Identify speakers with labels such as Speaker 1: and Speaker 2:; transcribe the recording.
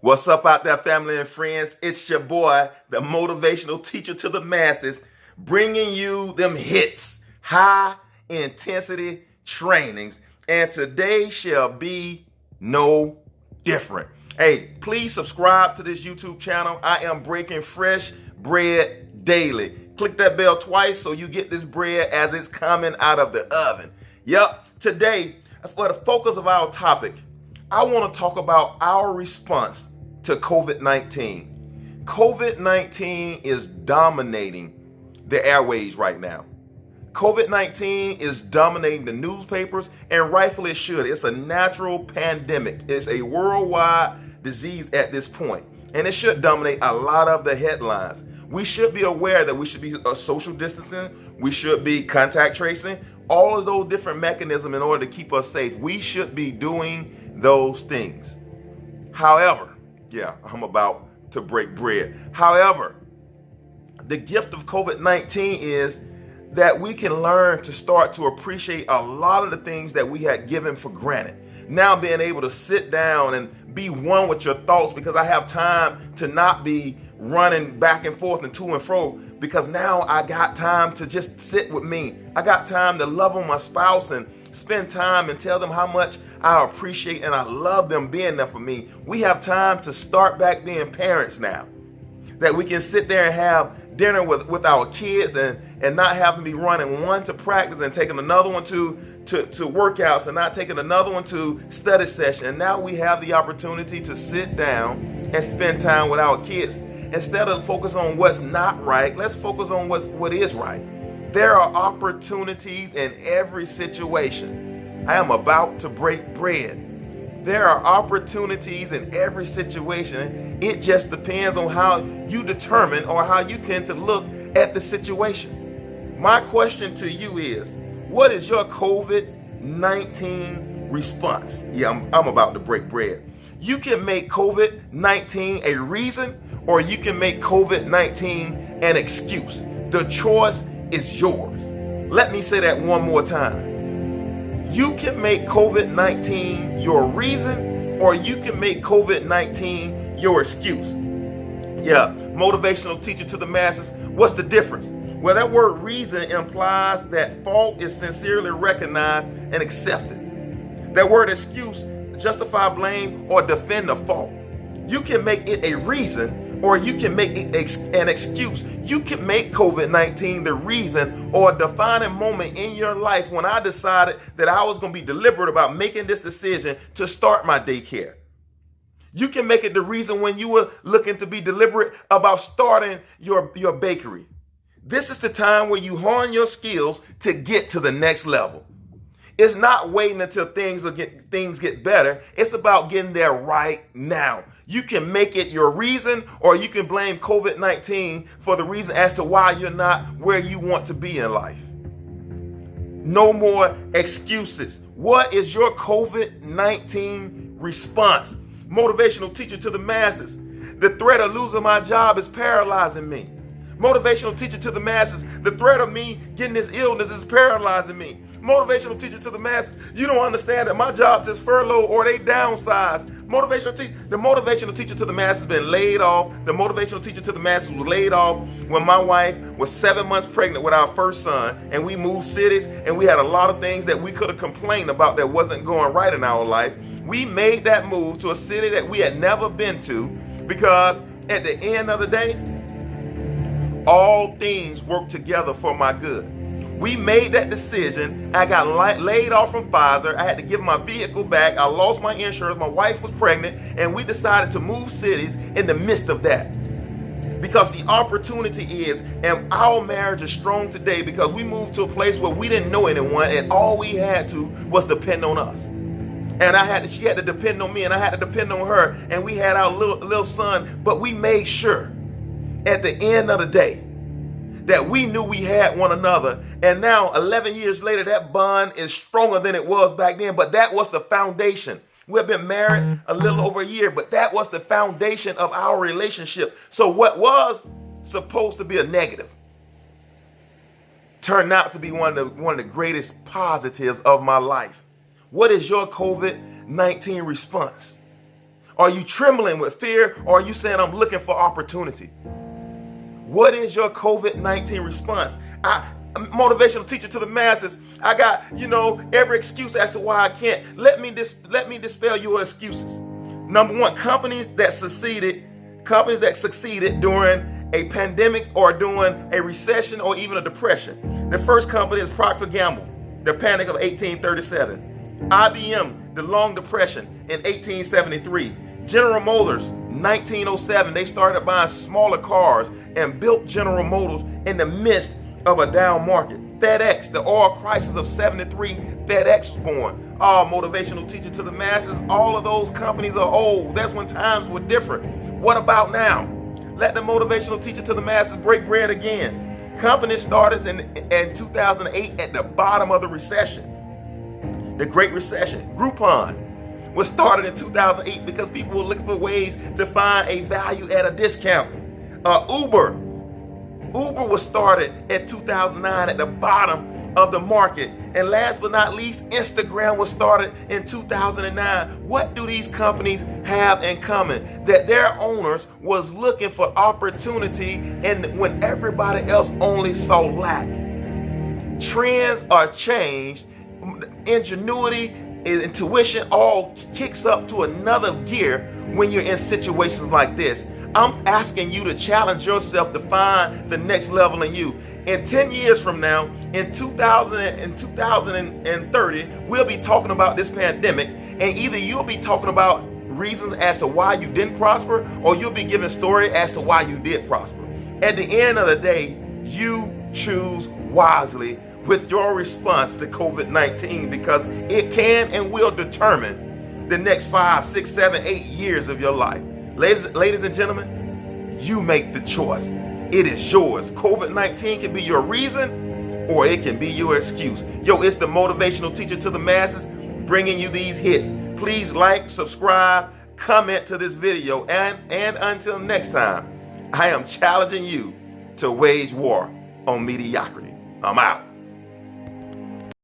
Speaker 1: What's up out there, family and friends? It's your boy, the motivational teacher to the masses, bringing you them hits, high intensity trainings. And today shall be no different. Hey, please subscribe to this YouTube channel. I am breaking fresh bread daily. Click that bell twice so you get this bread as it's coming out of the oven. Yep, today, for the focus of our topic, I want to talk about our response to COVID-19. COVID-19 is dominating the airways right now. COVID-19 is dominating the newspapers, and rightfully it should. It's a natural pandemic. It's a worldwide disease at this point, and it should dominate a lot of the headlines. We should be aware that we should be social distancing. We should be contact tracing, all of those different mechanisms in order to keep us safe. We should be doing those things. However, I'm about to break bread. However, the gift of COVID-19 is that we can learn to start to appreciate a lot of the things that we had given for granted. Now being able to sit down and be one with your thoughts, because I have time to not be running back and forth and to and fro, because now I got time to just sit with me. I got time to love on my spouse and spend time and tell them how much I appreciate and I love them being there for me. We have time to start back being parents now, that we can sit there and have dinner with our kids and not having to be running one to practice and taking another one to workouts and not taking another one to study session. And now we have the opportunity to sit down and spend time with our kids. Instead of focus on what's not right, let's focus on what is right. There are opportunities in every situation. I am about to break bread. There are opportunities in every situation. It just depends on how you determine or how you tend to look at the situation. My question to you is, what is your COVID-19 response? I'm about to break bread. You can make COVID-19 a reason, or you can make COVID-19 an excuse. The choice is yours. Let me say that one more time. You can make COVID-19 your reason, or you can make COVID-19 your excuse. Motivational teacher to the masses. What's the difference? Well, that word reason implies that fault is sincerely recognized and accepted. That word excuse, justify, blame, or defend a fault. You can make it a reason, or you can make it an excuse. You can make COVID-19 the reason or a defining moment in your life when I decided that I was going to be deliberate about making this decision to start my daycare. You can make it the reason when you were looking to be deliberate about starting your bakery. This is the time where you hone your skills to get to the next level. It's not waiting until things get better. It's about getting there right now. You can make it your reason, or you can blame COVID-19 for the reason as to why you're not where you want to be in life. No more excuses. What is your COVID-19 response? Motivational teacher to the masses. The threat of losing my job is paralyzing me. Motivational teacher to the masses. The threat of me getting this illness is paralyzing me. Motivational teacher to the masses. You don't understand that my job is furloughed or they downsized. The motivational teacher to the masses has been laid off. The motivational teacher to the masses was laid off when my wife was 7 months pregnant with our first son, and we moved cities, and we had a lot of things that we could have complained about that wasn't going right in our life. We made that move to a city that we had never been to, because at the end of the day, all things work together for my good. We made that decision. I got laid off from Pfizer. I had to give my vehicle back. I lost my insurance. My wife was pregnant, and we decided to move cities in the midst of that. Because the opportunity is, and our marriage is strong today because we moved to a place where we didn't know anyone, and all we had to was depend on us. And she had to depend on me, and I had to depend on her, and we had our little son, but we made sure at the end of the day that we knew we had one another. And now 11 years later, that bond is stronger than it was back then, but that was the foundation. We've been married a little over a year, but that was the foundation of our relationship. So what was supposed to be a negative turned out to be one of the greatest positives of my life. What is your COVID-19 response? Are you trembling with fear, or are you saying, I'm looking for opportunity? What is your COVID-19 response? Motivational teacher to the masses. I got, every excuse as to why I can't. Let me dispel your excuses. Number one, companies that succeeded during a pandemic or during a recession or even a depression. The first company is Procter & Gamble, the Panic of 1837. IBM, the Long Depression in 1873. General Motors, 1907, they started buying smaller cars and built General Motors in the midst of a down market. FedEx, the oil crisis of 73, FedEx was born. Motivational teacher to the masses, all of those companies are old. That's when times were different. What about now? Let the motivational teacher to the masses break bread again. Companies started in 2008 at the bottom of the recession, the Great Recession. Groupon was started in 2008 because people were looking for ways to find a value at a discount. Uber was started in 2009 at the bottom of the market. And last but not least, Instagram was started in 2009. What do these companies have in common? That their owners was looking for opportunity, and when everybody else only saw lack. Trends are changed. Ingenuity, intuition all kicks up to another gear when you're in situations like this. I'm asking you to challenge yourself to find the next level in you. In 10 years from now, in 2030, we'll be talking about this pandemic, and either you'll be talking about reasons as to why you didn't prosper, or you'll be giving story as to why you did prosper. At the end of the day, you choose wisely with your response to COVID-19, because it can and will determine the next 5, 6, 7, 8 years of your life. Ladies and gentlemen, you make the choice. It is yours. COVID-19 can be your reason, or it can be your excuse. It's the motivational teacher to the masses, bringing you these hits. Please like, subscribe, comment to this video, and until next time, I am challenging you to wage war on mediocrity. I'm out.